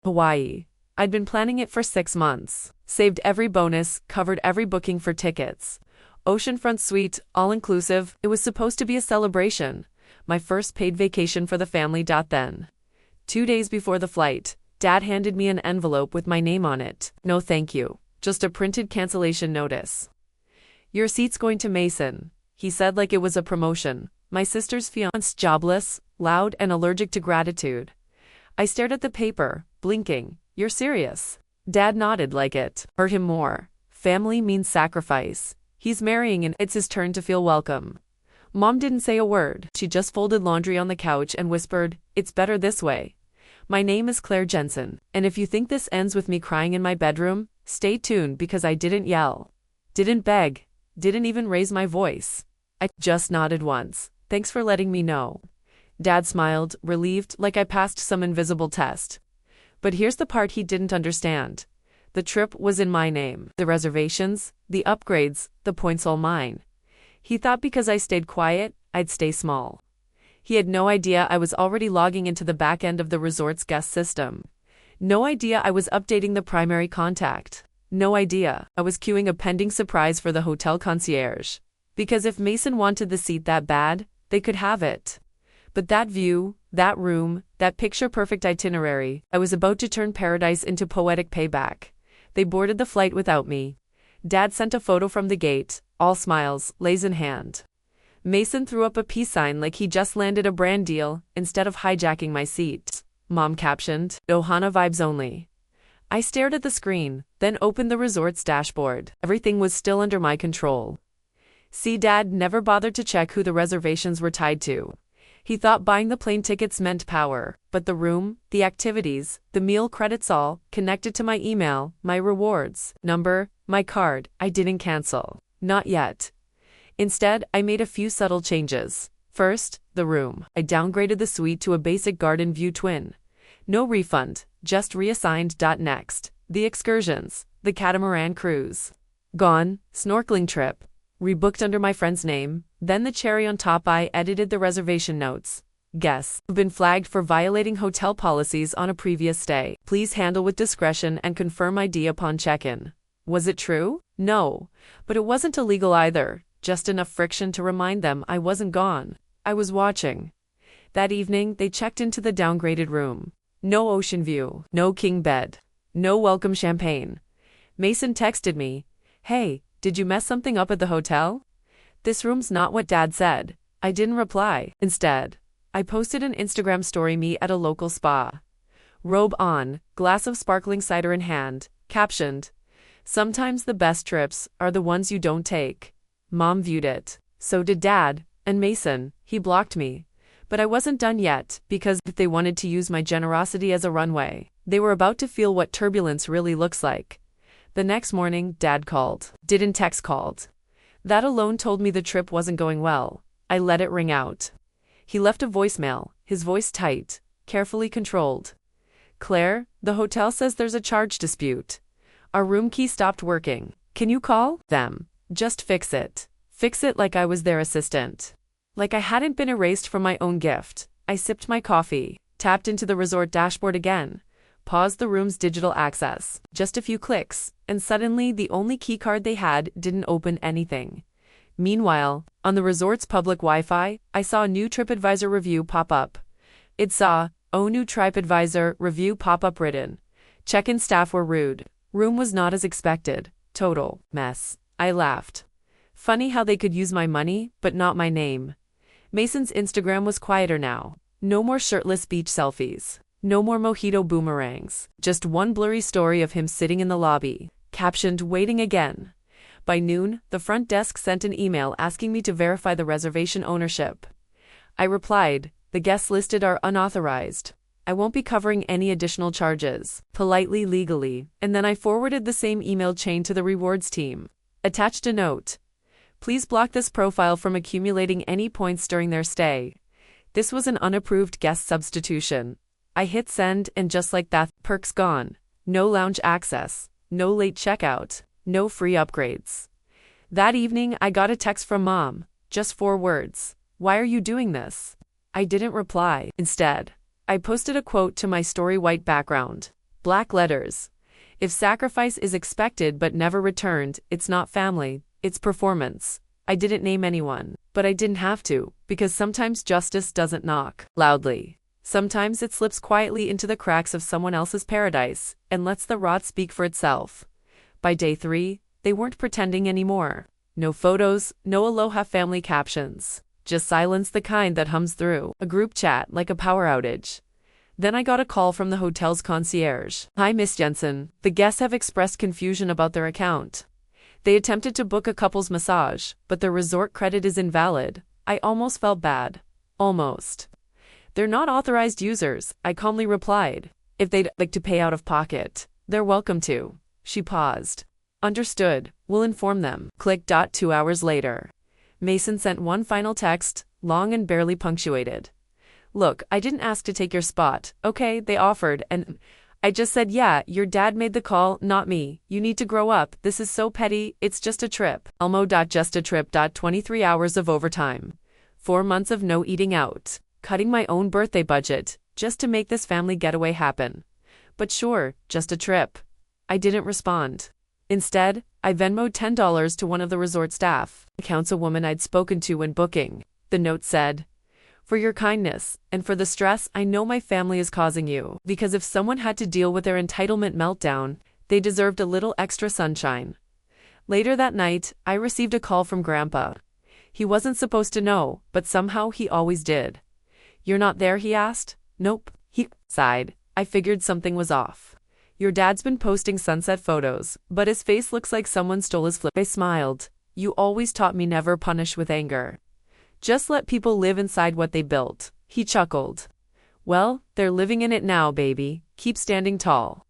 Hawaii. I'd been planning it for 6 months. Saved every bonus, covered every booking for tickets. Oceanfront suite, all-inclusive. It was supposed to be a celebration. My first paid vacation for the family. Then, 2 days before the flight, Dad handed me an envelope with my name on it. No thank you. Just a printed cancellation notice. Your seat's going to Mason, he said like it was a promotion. My sister's fiancé, jobless, loud and allergic to gratitude. I stared at the paper, blinking. You're serious? Dad nodded like it hurt him more. Family means sacrifice. He's marrying and it's his turn to feel welcome. Mom didn't say a word. She just folded laundry on the couch and whispered, "It's better this way. My name is Claire Jensen, and if you think this ends with me crying in my bedroom, stay tuned because I didn't yell. Didn't beg. Didn't even raise my voice. I just nodded once. Thanks for letting me know." Dad smiled, relieved, like I passed some invisible test. But here's the part he didn't understand. The trip was in my name. The reservations, the upgrades, the points all mine. He thought because I stayed quiet, I'd stay small. He had no idea I was already logging into the back end of the resort's guest system. No idea I was updating the primary contact. No idea I was queuing a pending surprise for the hotel concierge. Because if Mason wanted the seat that bad, they could have it. But that view, that room, that picture-perfect itinerary, I was about to turn paradise into poetic payback. They boarded the flight without me. Dad sent a photo from the gate, all smiles, lays in hand. Mason threw up a peace sign like he just landed a brand deal, instead of hijacking my seat. Mom captioned, "Ohana vibes only." I stared at the screen, then opened the resort's dashboard. Everything was still under my control. See, Dad never bothered to check who the reservations were tied to. He thought buying the plane tickets meant power, but the room, the activities, the meal credits all connected to my email, my rewards number, my card. I didn't cancel. Not yet. Instead, I made a few subtle changes. First, the room. I downgraded the suite to a basic garden view twin. No refund, just reassigned. Next, the excursions, the catamaran cruise. Gone, snorkeling trip. Rebooked under my friend's name. Then the cherry on top, I edited the reservation notes. Guests who've been flagged for violating hotel policies on a previous stay. Please handle with discretion and confirm ID upon check-in. Was it true? No. But it wasn't illegal either, just enough friction to remind them I wasn't gone. I was watching. That evening, they checked into the downgraded room. No ocean view, no king bed, no welcome champagne. Mason texted me, "Hey, did you mess something up at the hotel? This room's not what Dad said." I didn't reply. Instead, I posted an Instagram story, me at a local spa. Robe on, glass of sparkling cider in hand, captioned, "Sometimes the best trips are the ones you don't take." Mom viewed it. So did Dad, and Mason. He blocked me. But I wasn't done yet, because if they wanted to use my generosity as a runway, they were about to feel what turbulence really looks like. The next morning, Dad called. Didn't text, called. That alone told me the trip wasn't going well. I let it ring out. He left a voicemail, his voice tight, carefully controlled. "Claire, the hotel says there's a charge dispute. Our room key stopped working. Can you call them? Just fix it. Fix it like I was their assistant." Like I hadn't been erased from my own gift. I sipped my coffee, tapped into the resort dashboard again, paused the room's digital access. Just a few clicks, and suddenly the only keycard they had didn't open anything. Meanwhile, on the resort's public Wi-Fi, I saw a new TripAdvisor review pop up. It saw, "Oh, new TripAdvisor review pop-up written. Check-in staff were rude. Room was not as expected. Total mess." I laughed. Funny how they could use my money, but not my name. Mason's Instagram was quieter now. No more shirtless beach selfies. No more mojito boomerangs. Just one blurry story of him sitting in the lobby, captioned, "Waiting again." By noon, the front desk sent an email asking me to verify the reservation ownership. I replied, "The guests listed are unauthorized. I won't be covering any additional charges," politely, legally, and then I forwarded the same email chain to the rewards team. Attached a note. "Please block this profile from accumulating any points during their stay. This was an unapproved guest substitution." I hit send, and just like that, perks gone. No lounge access, no late checkout, no free upgrades. That evening, I got a text from Mom. Just 4 words. "Why are you doing this?" I didn't reply. Instead, I posted a quote to my story, white background, Black letters. If sacrifice is expected but never returned, it's not family, it's performance. I didn't name anyone, but I didn't have to, because sometimes justice doesn't knock loudly. Sometimes it slips quietly into the cracks of someone else's paradise and lets the rot speak for itself. By day 3, they weren't pretending anymore. No photos, no aloha family captions. Just silence, the kind that hums through a group chat like a power outage. Then I got a call from the hotel's concierge. "Hi, Miss Jensen. The guests have expressed confusion about their account. They attempted to book a couple's massage, but their resort credit is invalid." I almost felt bad. Almost. "They're not authorized users," I calmly replied. "If they'd like to pay out of pocket, they're welcome to." She paused. "Understood. We'll inform them." Click. 2 hours later. Mason sent one final text, long and barely punctuated. "Look, I didn't ask to take your spot, okay? They offered, and I just said, yeah, your dad made the call, not me. You need to grow up. This is so petty. It's just a trip." Elmo. Just a trip. 23 hours of overtime. 4 months of no eating out. Cutting my own birthday budget, just to make this family getaway happen. But sure, just a trip. I didn't respond. Instead, I Venmoed $10 to one of the resort staff accounts, a woman I'd spoken to when booking. The note said, "For your kindness, and for the stress I know my family is causing you. Because if someone had to deal with their entitlement meltdown, they deserved a little extra sunshine." Later that night, I received a call from Grandpa. He wasn't supposed to know, but somehow he always did. "You're not there?" he asked. "Nope," he sighed. I figured something was off. "Your dad's been posting sunset photos, but his face looks like someone stole his flip." I smiled. "You always taught me never punish with anger. Just let people live inside what they built." He chuckled. "Well, they're living in it now, baby. Keep standing tall."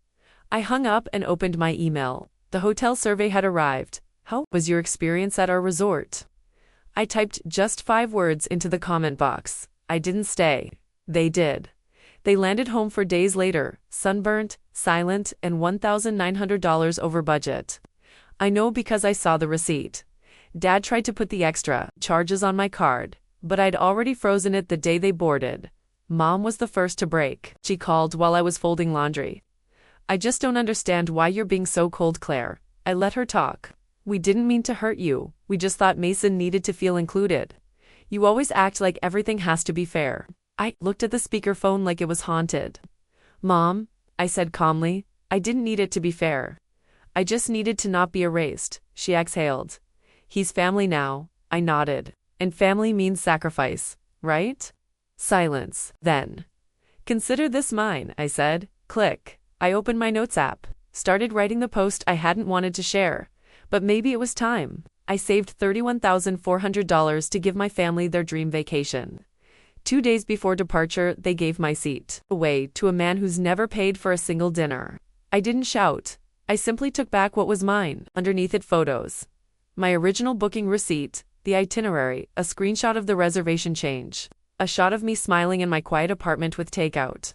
I hung up and opened my email. The hotel survey had arrived. "How was your experience at our resort?" I typed just 5 words into the comment box. I didn't stay. They did. They landed home 4 days later, sunburnt, silent, and $1,900 over budget. I know because I saw the receipt. Dad tried to put the extra charges on my card, but I'd already frozen it the day they boarded. Mom was the first to break. She called while I was folding laundry. "I just don't understand why you're being so cold, Claire." I let her talk. "We didn't mean to hurt you. We just thought Mason needed to feel included. You always act like everything has to be fair." I looked at the speakerphone like it was haunted. "Mom," I said calmly, "I didn't need it to be fair. I just needed to not be erased." She exhaled. "He's family now." I nodded. "And family means sacrifice, right?" Silence. Then, "Consider this mine," I said. Click. I opened my notes app, started writing the post I hadn't wanted to share. But maybe it was time. I saved $31,400 to give my family their dream vacation. 2 days before departure, they gave my seat away to a man who's never paid for a single dinner. I didn't shout. I simply took back what was mine. Underneath it, photos. My original booking receipt, the itinerary, a screenshot of the reservation change, a shot of me smiling in my quiet apartment with takeout,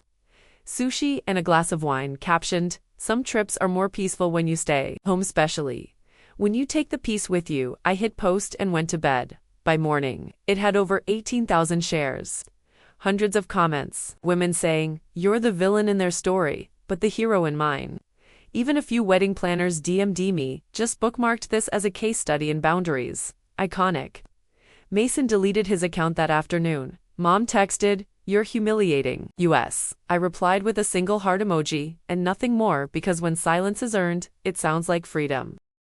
sushi and a glass of wine, captioned, "Some trips are more peaceful when you stay home, especially when you take the peace with you." I hit post and went to bed. By morning, it had over 18,000 shares. Hundreds of comments, women saying, "You're the villain in their story, but the hero in mine." Even a few wedding planners DM'd me, "Just bookmarked this as a case study in boundaries." Iconic. Mason deleted his account that afternoon. Mom texted, "You're humiliating, US." I replied with a single heart emoji, and nothing more, because when silence is earned, it sounds like freedom.